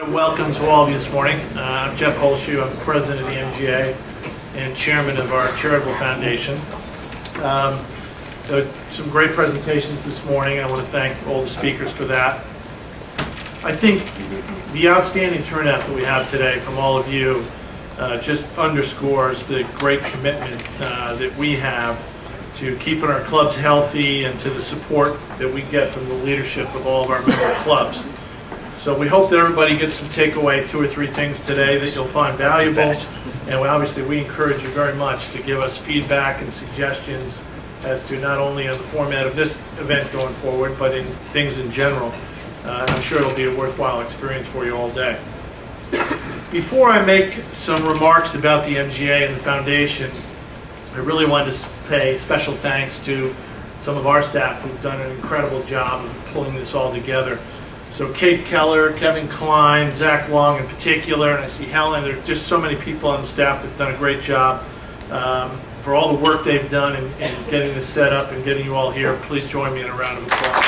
Welcome to all of you this morning. I'm Jeff Holzschuh. I'm president of the MGA and chairman of our charitable foundation. There were some great presentations this morning. I want to thank all the speakers for that. I think the outstanding turnout that we have today from all of you just underscores the great commitment that we have to keeping our clubs healthy and to the support that we get from the leadership of all of our member clubs. So we hope that everybody gets to take away 2 or 3 things today that you'll find valuable. And we encourage you very much to give us feedback and suggestions as to not only on the format of this event going forward, but in things in general. And I'm sure it'll be a worthwhile experience for you all day. Before I make some remarks about the MGA and the foundation, I really wanted to pay special thanks to some of our staff who've done an incredible job of pulling this all together. So Kate Keller, Kevin Klein, Zach Long in particular, and I see Helen. There are just so many people on the staff that have done a great job for all the work they've done in getting this set up and getting you all here. Please join me in a round of applause.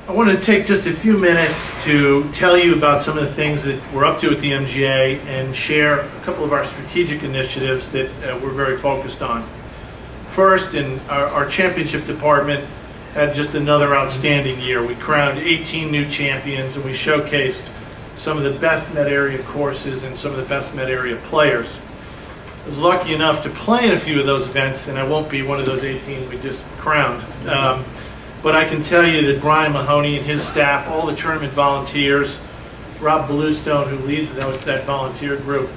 I want to take just a few minutes to tell you about some of the things that we're up to at the MGA and share a couple of our strategic initiatives that we're very focused on. First, in our championship department had just another outstanding year. We crowned 18 new champions and we showcased some of the best Met area courses and some of the best Met area players. I was lucky enough to play in a few of those events, and I won't be one of those 18 we just crowned. But I can tell you that Brian Mahoney and his staff, all the tournament volunteers, Rob Bluestone, who leads that volunteer group,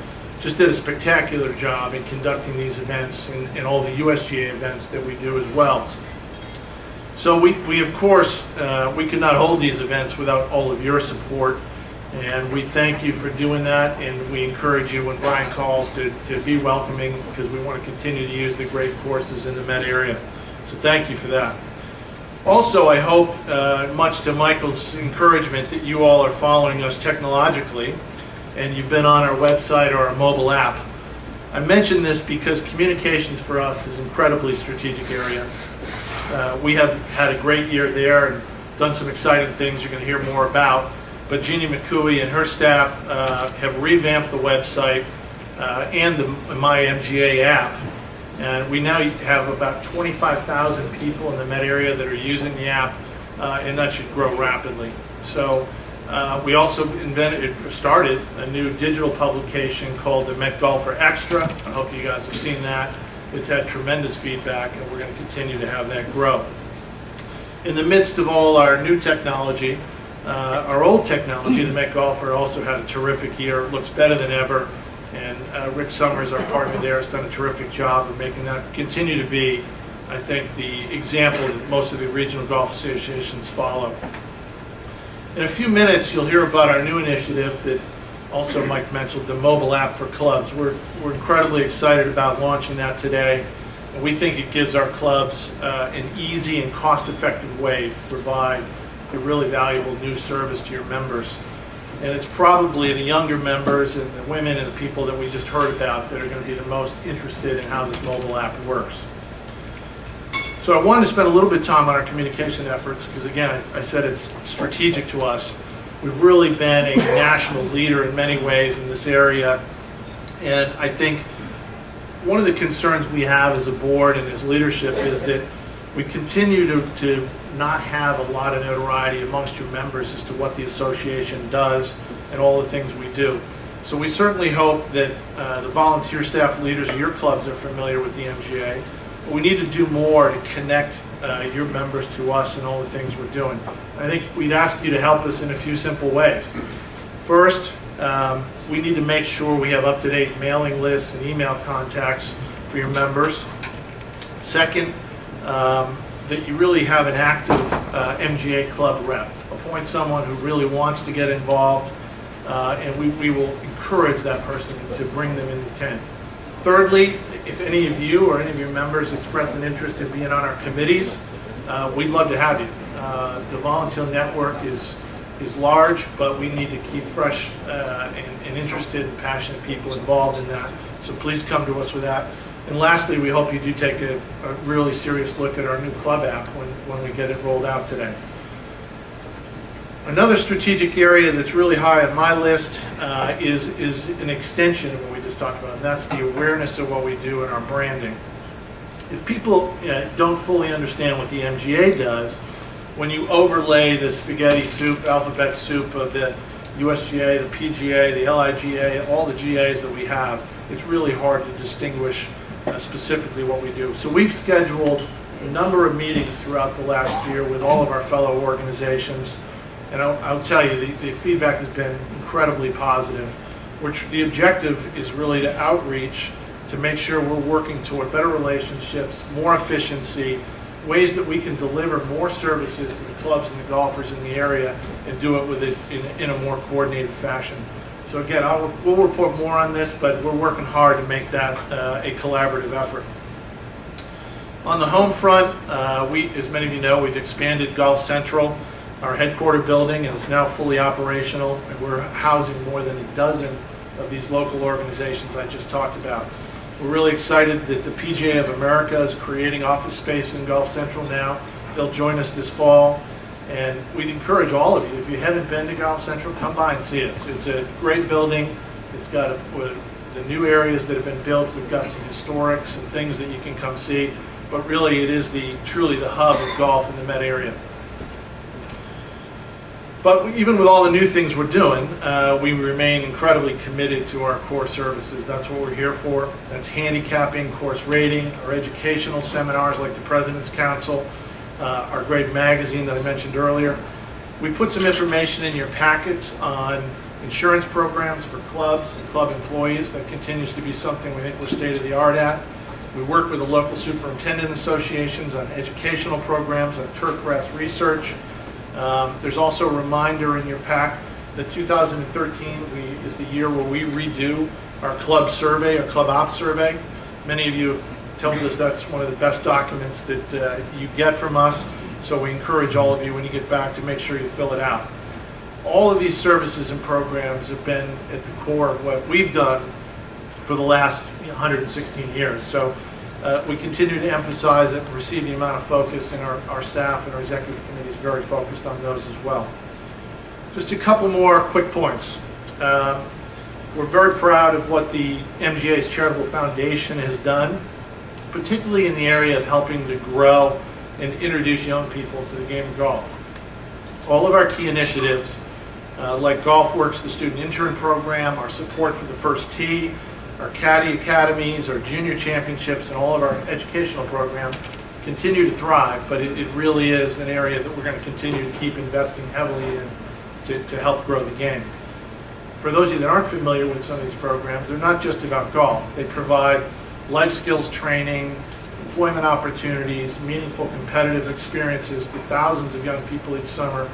just did a spectacular job in conducting these events and all the USGA events that we do as well. So we of course, we could not hold these events without all of your support, and we thank you for doing that, and we encourage you when Brian calls to be welcoming, because we want to continue to use the great courses in the Met area. So thank you for that. Also, I hope, much to Michael's encouragement, that you all are following us technologically and you've been on our website or our mobile app. I mention this because communications for us is an incredibly strategic area. We have had a great year there and done some exciting things you're going to hear more about. But Jeannie McCooey and her staff have revamped the website and the My MGA app. And we now have about 25,000 people in the Met area that are using the app, and that should grow rapidly. So we also started a new digital publication called the Met Golfer Extra. I hope you guys have seen that. It's had tremendous feedback, and we're going to continue to have that grow. In the midst of all our new technology, our old technology, the Met Golfer also had a terrific year. It looks better than ever. And Rick Summers, our partner there, has done a terrific job of making that continue to be, I think, the example that most of the regional golf associations follow. In a few minutes, you'll hear about our new initiative that also Mike mentioned, the mobile app for clubs. We're incredibly excited about launching that today. And we think it gives our clubs an easy and cost-effective way to provide a really valuable new service to your members. And it's probably the younger members and the women and the people that we just heard about that are going to be the most interested in how this mobile app works. So I wanted to spend a little bit of time on our communication efforts because, again, I said it's strategic to us. We've really been a national leader in many ways in this area. And I think one of the concerns we have as a board and as leadership is that we continue to not have a lot of notoriety amongst your members as to what the association does and all the things we do. So we certainly hope that the volunteer staff leaders of your clubs are familiar with the MGA. But we need to do more to connect your members to us and all the things we're doing. I think we'd ask you to help us in a few simple ways. First, we need to make sure we have up-to-date mailing lists and email contacts for your members. Second, that you really have an active MGA club rep. Appoint someone who really wants to get involved, and we will encourage that person to bring them in the tent. Thirdly, if any of you or any of your members express an interest in being on our committees, we'd love to have you. The volunteer network is large, but we need to keep fresh and interested and passionate people involved in that. So please come to us with that. And lastly, we hope you do take a really serious look at our new club app when we get it rolled out today. Another strategic area that's really high on my list is an extension of what we just talked about, and that's the awareness of what we do in our branding. If people don't fully understand what the MGA does, when you overlay the spaghetti soup, alphabet soup of the USGA, the PGA, the LIGA, all the GAs that we have, it's really hard to distinguish specifically what we do. So we've scheduled a number of meetings throughout the last year with all of our fellow organizations, and I'll tell you, the feedback has been incredibly positive, which the objective is really to outreach, to make sure we're working toward better relationships, more efficiency, ways that we can deliver more services to the clubs and the golfers in the area and do it with it in a more coordinated fashion. So again, we'll report more on this, but we're working hard to make that a collaborative effort. On the home front, as many of you know, we've expanded Golf Central, our headquarter building, and it's now fully operational, and we're housing more than a dozen of these local organizations I just talked about. We're really excited that the PGA of America is creating office space in Golf Central now. They'll join us this fall, and we'd encourage all of you, if you haven't been to Golf Central, come by and see us. It's a great building. It's got the new areas that have been built. We've got some historic, some things that you can come see, but really it is truly the hub of golf in the Met area. But even with all the new things we're doing, we remain incredibly committed to our core services. That's what we're here for. That's handicapping, course rating, our educational seminars like the President's Council, our great magazine that I mentioned earlier. We put some information in your packets on insurance programs for clubs and club employees. That continues to be something we think we're state-of-the-art at. We work with the local superintendent associations on educational programs, on turfgrass research. There's also a reminder in your pack that 2013 is the year where we redo our club survey, our club ops survey. Many of you have told us that's one of the best documents that you get from us, so we encourage all of you when you get back to make sure you fill it out. All of these services and programs have been at the core of what we've done for the last 116 years. So we continue to emphasize it and receive the amount of focus, and our staff and our executive committee is very focused on those as well. Just a couple more quick points. We're very proud of what the MGA's Charitable Foundation has done, particularly in the area of helping to grow and introduce young people to the game of golf. All of our key initiatives, like GolfWorks, the student intern program, our support for the First Tee, our caddy academies, our junior championships, and all of our educational programs continue to thrive, but it really is an area that we're going to continue to keep investing heavily in to help grow the game. For those of you that aren't familiar with some of these programs, they're not just about golf. They provide life skills training, employment opportunities, meaningful competitive experiences to thousands of young people each summer.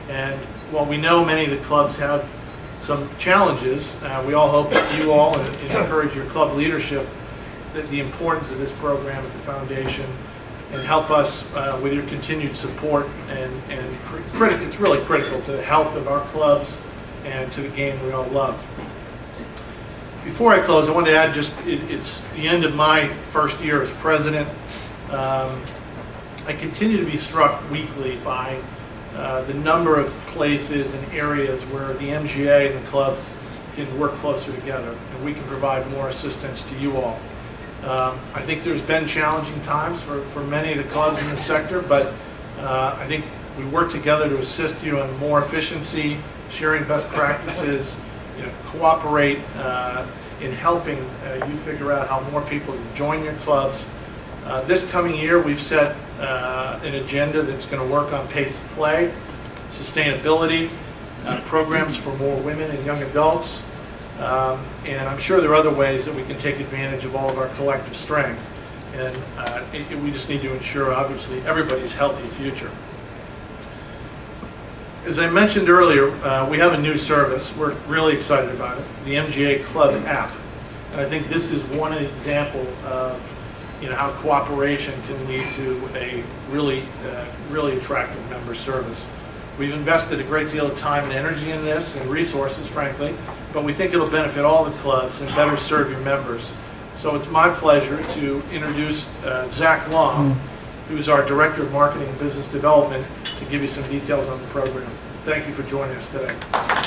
And while we know many of the clubs have some challenges, we all hope that you all and encourage your club leadership that the importance of this program at the foundation, and help us with your continued support, and it's really critical to the health of our clubs and to the game we all love. Before I close, I want to add it's the end of my first year as president. I continue to be struck weekly by the number of places and areas where the MGA and the clubs can work closer together, and we can provide more assistance to you all. I think there's been challenging times for many of the clubs in the sector, but I think we work together to assist you on more efficiency, sharing best practices, cooperate in helping you figure out how more people can join your clubs. This coming year, we've set an agenda that's going to work on pace of play, sustainability, programs for more women and young adults, and I'm sure there are other ways that we can take advantage of all of our collective strength. And we just need to ensure, obviously, everybody's healthy future. As I mentioned earlier, we have a new service. We're really excited about it, the MGA Club app. And I think this is one example of how cooperation can lead to a really attractive member service. We've invested a great deal of time and energy in this, and resources, frankly, but we think it'll benefit all the clubs and better serve your members. So it's my pleasure to introduce Zach Long, who is our Director of Marketing and Business Development, to give you some details on the program. Thank you for joining us today.